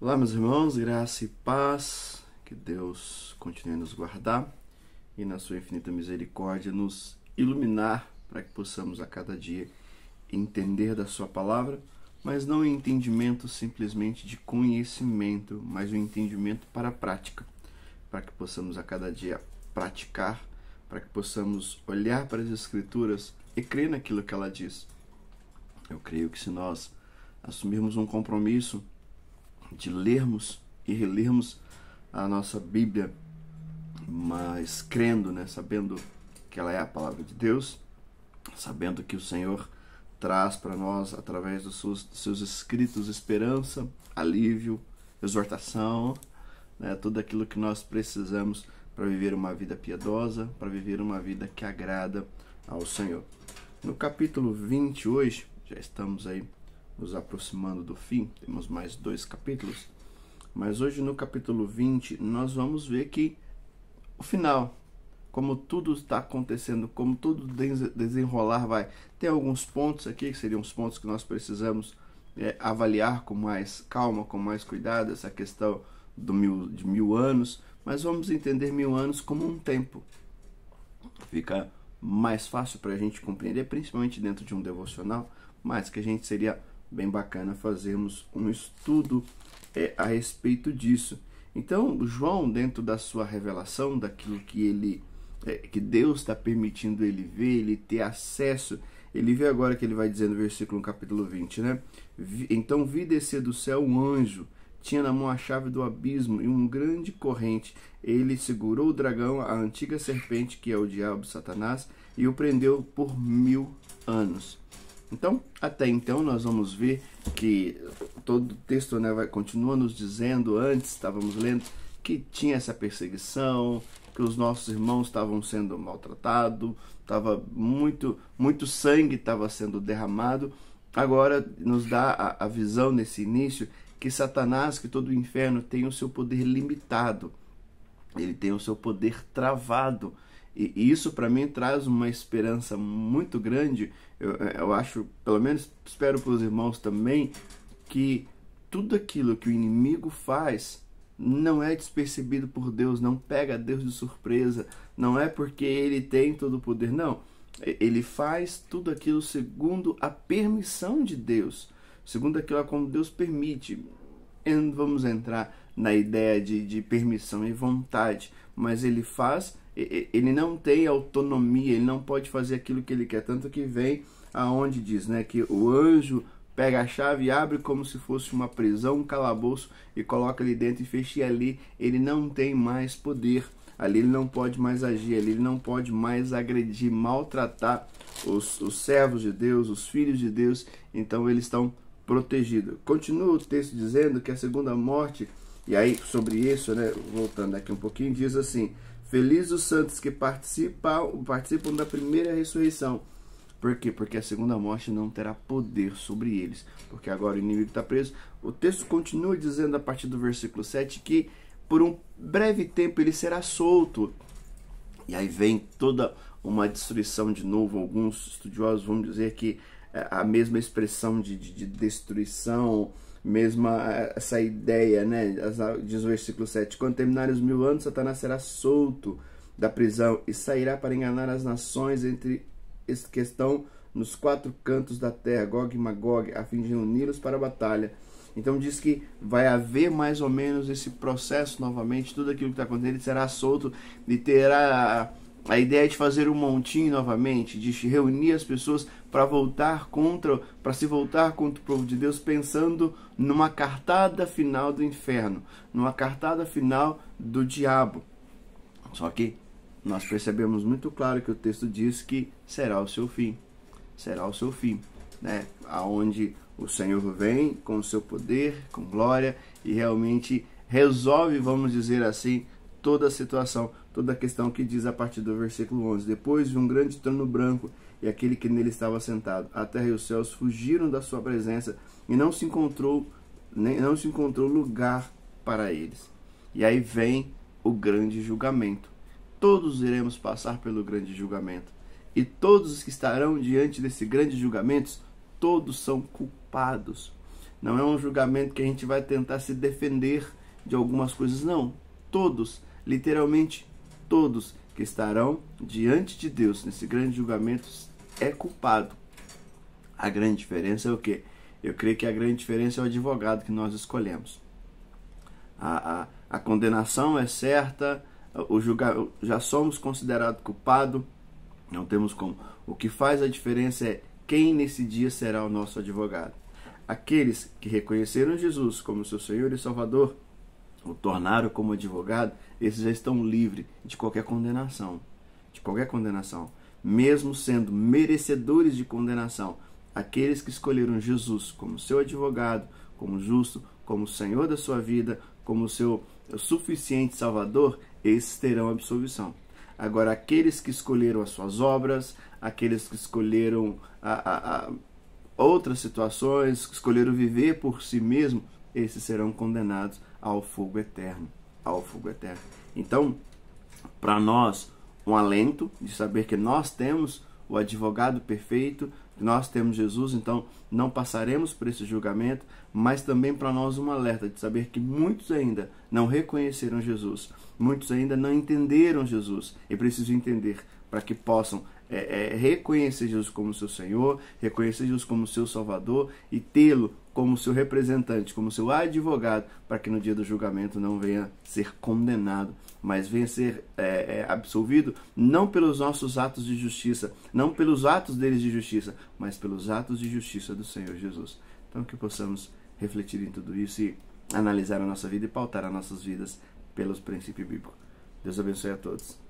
Olá, meus irmãos, graça e paz, que Deus continue a nos guardar e na sua infinita misericórdia nos iluminar para que possamos a cada dia entender da sua palavra, mas não um entendimento simplesmente de conhecimento, mas um entendimento para a prática, para que possamos a cada dia praticar, para que possamos olhar para as Escrituras e crer naquilo que ela diz. Eu creio que se nós assumirmos um compromisso de lermos e relermos a nossa Bíblia, mas crendo, sabendo que ela é a palavra de Deus, sabendo que o Senhor traz para nós, através dos seus escritos, esperança, alívio, exortação, tudo aquilo que nós precisamos para viver uma vida piedosa, para viver uma vida que agrada ao Senhor. No capítulo 20 hoje, já estamos aí nos aproximando do fim, temos mais 2 capítulos, mas hoje no capítulo 20 nós vamos ver que o final, como tudo está acontecendo, como tudo desenrolar vai, tem alguns pontos aqui que seriam os pontos que nós precisamos avaliar com mais calma, com mais cuidado, essa questão de 1000 anos, mas vamos entender 1000 anos como um tempo. Fica mais fácil para a gente compreender, principalmente dentro de um devocional, mas que a gente seria bem bacana fazermos um estudo a respeito disso. Então, João, dentro da sua revelação, daquilo que que Deus está permitindo ele ver, ele ter acesso, ele vê agora que ele vai dizer no versículo no capítulo 20, Então vi descer do céu um anjo, tinha na mão a chave do abismo e uma grande corrente. Ele segurou o dragão, a antiga serpente, que é o diabo, Satanás, e o prendeu por 1000 anos. Então, até então, nós vamos ver que todo o texto continua nos dizendo, antes estávamos lendo, que tinha essa perseguição, que os nossos irmãos estavam sendo maltratados, muito sangue estava sendo derramado. Agora nos dá a visão nesse início que Satanás, que todo o inferno tem o seu poder limitado, ele tem o seu poder travado. E isso para mim traz uma esperança muito grande. Eu acho, pelo menos espero para os irmãos também, que tudo aquilo que o inimigo faz não é despercebido por Deus, não pega Deus de surpresa, não é porque ele tem todo o poder, não. Ele faz tudo aquilo segundo a permissão de Deus, segundo aquilo como Deus permite. E não vamos entrar na ideia de permissão e vontade, mas ele faz. Ele não tem autonomia, ele não pode fazer aquilo que ele quer, tanto que vem aonde diz, que o anjo pega a chave e abre como se fosse uma prisão, um calabouço, e coloca ali dentro e fecha, e ali ele não tem mais poder, ali ele não pode mais agir, ali ele não pode mais agredir, maltratar os servos de Deus, os filhos de Deus, então eles estão protegidos. Continua o texto dizendo que a segunda morte, e aí sobre isso, voltando aqui um pouquinho, diz assim: felizes os santos que participam da primeira ressurreição. Por quê? Porque a segunda morte não terá poder sobre eles, porque agora o inimigo está preso. O texto continua dizendo a partir do versículo 7 que por um breve tempo ele será solto. E aí vem toda uma destruição de novo. Alguns estudiosos vão dizer que a mesma expressão de destruição, mesma essa ideia, diz o versículo 7, quando terminarem os 1000 anos, Satanás será solto da prisão e sairá para enganar as nações entre as que estão nos 4 cantos da terra, Gog e Magog, a fim de reuni-los para a batalha. Então diz que vai haver mais ou menos esse processo novamente, tudo aquilo que está acontecendo, ele será solto e terá a ideia de fazer um montinho novamente, de reunir as pessoas para se voltar contra o povo de Deus, pensando numa cartada final do inferno, numa cartada final do diabo. Só que nós percebemos muito claro que o texto diz que será o seu fim, aonde o Senhor vem com o seu poder, com glória, e realmente resolve, vamos dizer assim, toda a situação, toda a questão que diz a partir do versículo 11. Depois vi um grande trono branco e aquele que nele estava sentado. A terra e os céus fugiram da sua presença e não se encontrou lugar para eles. E aí vem o grande julgamento. Todos iremos passar pelo grande julgamento. E todos os que estarão diante desse grande julgamento, todos são culpados. Não é um julgamento que a gente vai tentar se defender de algumas coisas, não. Todos, literalmente todos que estarão diante de Deus nesse grande julgamento é culpado. A grande diferença é o quê? Eu creio que a grande diferença é o advogado que nós escolhemos. A condenação é certa, já somos considerados culpados, não temos como. O que faz a diferença é quem nesse dia será o nosso advogado. Aqueles que reconheceram Jesus como seu Senhor e Salvador, o tornaram como advogado, esses já estão livres de qualquer condenação. De qualquer condenação. Mesmo sendo merecedores de condenação, aqueles que escolheram Jesus como seu advogado, como justo, como Senhor da sua vida, como seu suficiente Salvador, esses terão absolvição. Agora, aqueles que escolheram as suas obras, aqueles que escolheram outras situações, que escolheram viver por si mesmo, esses serão condenados ao fogo eterno. Ao fogo eterno. Então, para nós, um alento de saber que nós temos o advogado perfeito, que nós temos Jesus, então não passaremos por esse julgamento, mas também para nós um alerta de saber que muitos ainda não reconheceram Jesus, muitos ainda não entenderam Jesus e precisam entender para que possam reconhecer Jesus como seu Senhor, reconhecer Jesus como seu Salvador e tê-lo como seu representante, como seu advogado, para que no dia do julgamento não venha ser condenado, mas venha ser absolvido, não pelos nossos atos de justiça, não pelos atos deles de justiça, mas pelos atos de justiça do Senhor Jesus. Então que possamos refletir em tudo isso e analisar a nossa vida e pautar as nossas vidas pelos princípios bíblicos. Deus abençoe a todos.